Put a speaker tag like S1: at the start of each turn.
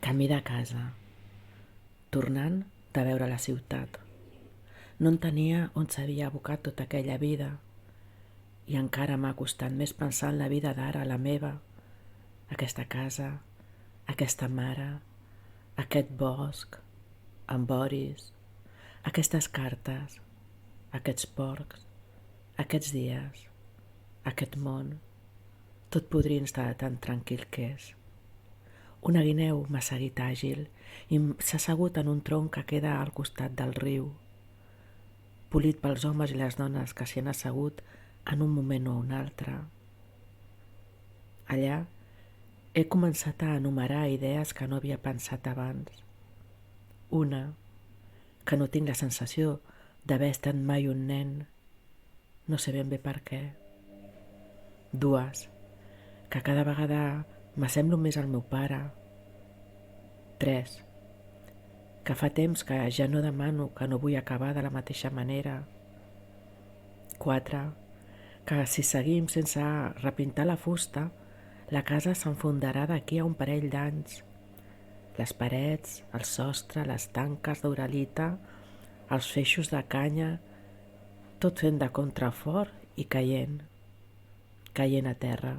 S1: Camí de casa, tornant de veure la ciutat. No entenia on s'havia abocat tota aquella vida i encara m'ha costat més pensar en la vida d'ara, la meva, aquesta casa, aquesta mare, aquest bosc, en Boris, aquestes cartes, aquests porcs, aquests dies, aquest món, tot podrint de tan tranquil que és. Una guineu m'ha seguit àgil i s'ha assegut en un tronc que queda al costat del riu, polit pels homes i les dones que s'hi han assegut en un moment o un altre. Allà he començat a enumerar idees que no havia pensat abans. Una, que no tinc la sensació d'haver estat mai un nen, no sé ben bé per què. Dues, que cada vegada m'assemblo més al meu pare. 3, que fa temps que ja no demano, que no vull acabar de la mateixa manera. 4, que si seguim sense repintar la fusta, la casa s'enfondarà d'aquí a un parell d'anys. Les parets, el sostre, les tanques d'uralita, els feixos de canya, tot fent de contrafort i caient a terra.